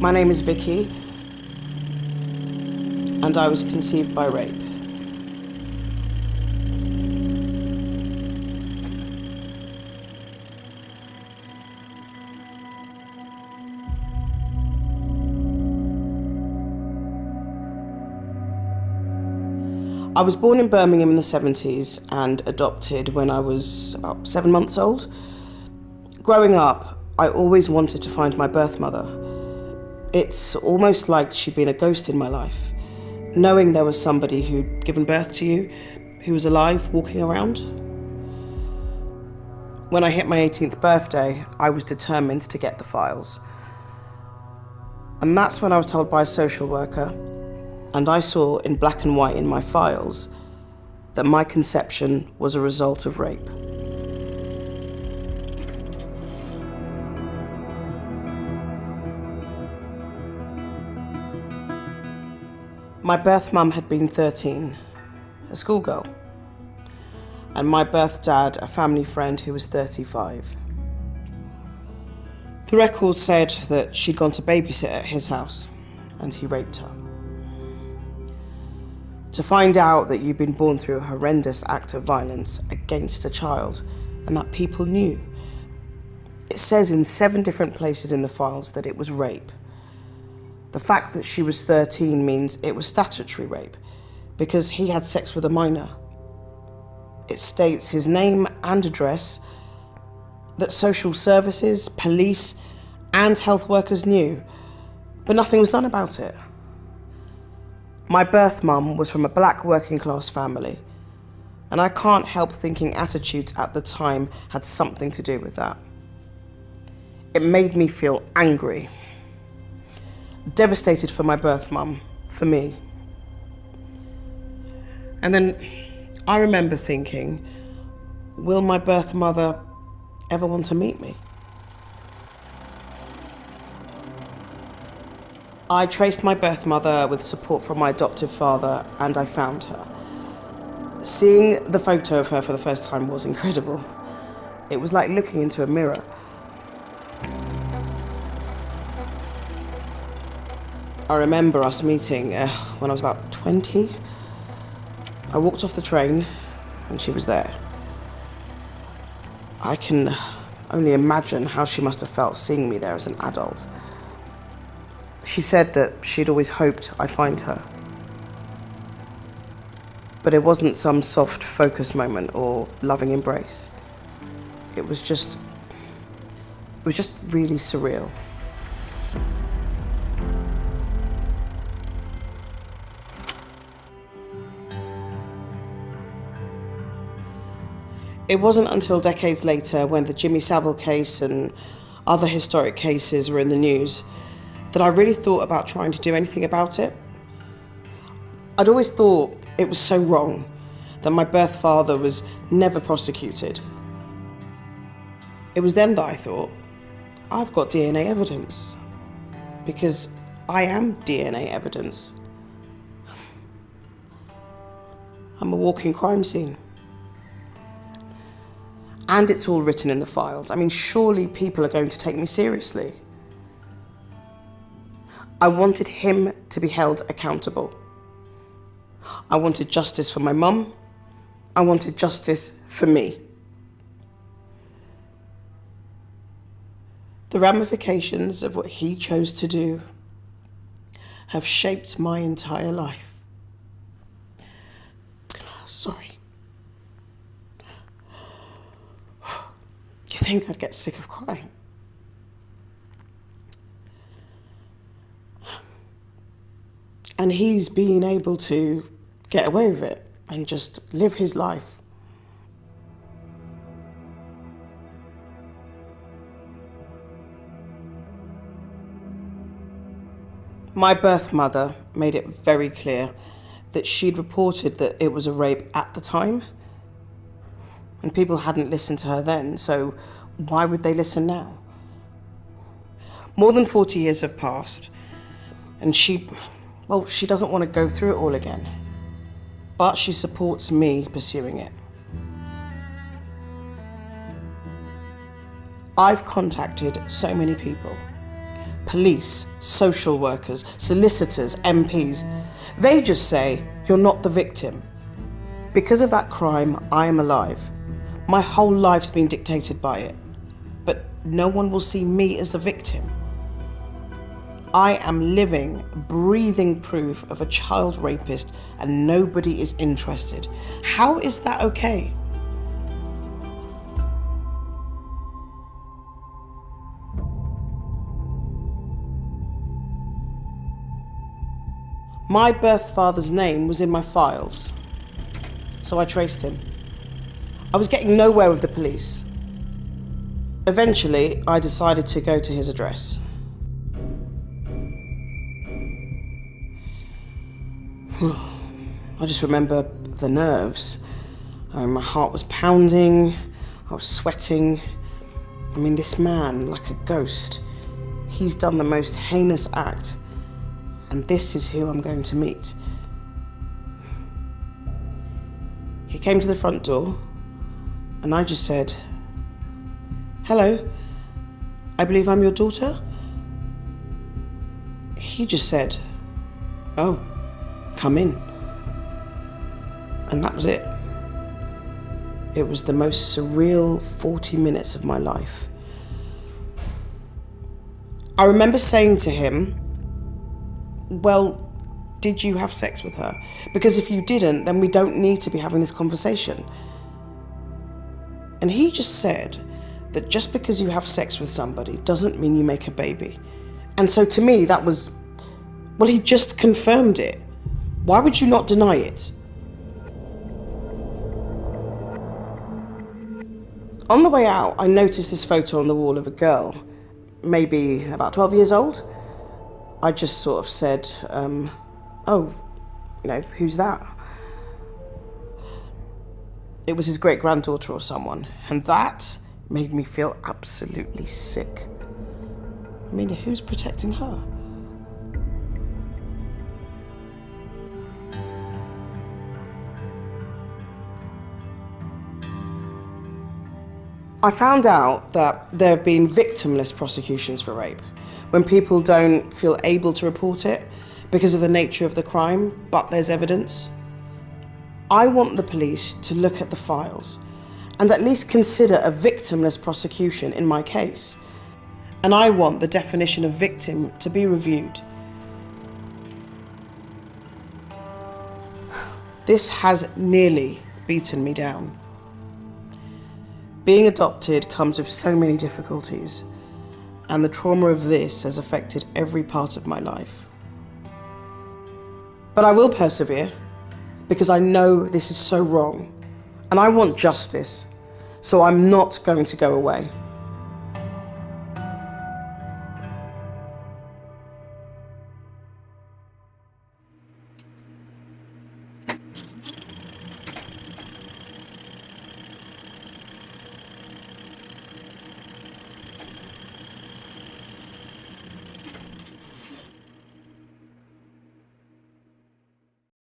My name is Vicky, and I was conceived by rape. I was born in Birmingham in the 70s and adopted when I was about 7 months old. Growing up, I always wanted to find my birth mother. It's almost like she'd been a ghost in my life, knowing there was somebody who'd given birth to you, who was alive, walking around. When I hit my 18th birthday, I was determined to get the files. And that's when I was told by a social worker, and I saw in black and white in my files, that my conception was a result of rape. My birth mum had been 13, a schoolgirl, and my birth dad, a family friend who was 35. The records said that she'd gone to babysit at his house, and he raped her. To find out that you'd been born through a horrendous act of violence against a child, and that people knew. It says in 7 different places in the files that it was rape. The fact that she was 13 means it was statutory rape, because he had sex with a minor. It states his name and address, that social services, police, and health workers knew, but nothing was done about it. My birth mum was from a black working class family, and I can't help thinking attitudes at the time had something to do with that. It made me feel angry, devastated for my birth mum, for me. And then I remember thinking, will my birth mother ever want to meet me? I traced my birth mother with support from my adoptive father, and I found her. Seeing the photo of her for the first time was incredible. It was like looking into a mirror. I remember us meeting when I was about 20. I walked off the train and she was there. I can only imagine how she must have felt seeing me there as an adult. She said that she'd always hoped I'd find her. But it wasn't some soft focus moment or loving embrace. It was just really surreal. It wasn't until decades later, when the Jimmy Savile case and other historic cases were in the news, that I really thought about trying to do anything about it. I'd always thought it was so wrong that my birth father was never prosecuted. It was then that I thought, I've got DNA evidence, because I am DNA evidence. I'm a walking crime scene. And it's all written in the files. I mean, surely people are going to take me seriously. I wanted him to be held accountable. I wanted justice for my mum. I wanted justice for me. The ramifications of what he chose to do have shaped my entire life. Sorry. You think I'd get sick of crying? And he's been able to get away with it and just live his life. My birth mother made it very clear that she'd reported that it was a rape at the time, and people hadn't listened to her then, so why would they listen now? More than 40 years have passed, and she doesn't want to go through it all again, but she supports me pursuing it. I've contacted so many people, police, social workers, solicitors, MPs. They just say, you're not the victim. Because of that crime, I am alive. My whole life's been dictated by it. But no one will see me as the victim. I am living, breathing proof of a child rapist, and nobody is interested. How is that okay? My birth father's name was in my files, so I traced him. I was getting nowhere with the police. Eventually, I decided to go to his address. I just remember the nerves. My heart was pounding, I was sweating. I mean, this man, like a ghost, he's done the most heinous act, and this is who I'm going to meet. He came to the front door, and I just said, "Hello, I believe I'm your daughter?" He just said, "Oh, come in." And that was it. It was the most surreal 40 minutes of my life. I remember saying to him, "Well, did you have sex with her? Because if you didn't, then we don't need to be having this conversation." And he just said that just because you have sex with somebody doesn't mean you make a baby. And so to me, that was, well, he just confirmed it. Why would you not deny it? On the way out, I noticed this photo on the wall of a girl, maybe about 12 years old. I just sort of said, "Oh, who's that?" It was his great-granddaughter or someone, and that made me feel absolutely sick. I mean, who's protecting her? I found out that there have been victimless prosecutions for rape, when people don't feel able to report it because of the nature of the crime, but there's evidence. I want the police to look at the files and at least consider a victimless prosecution in my case. And I want the definition of victim to be reviewed. This has nearly beaten me down. Being adopted comes with so many difficulties, and the trauma of this has affected every part of my life. But I will persevere, because I know this is so wrong, and I want justice, so I'm not going to go away.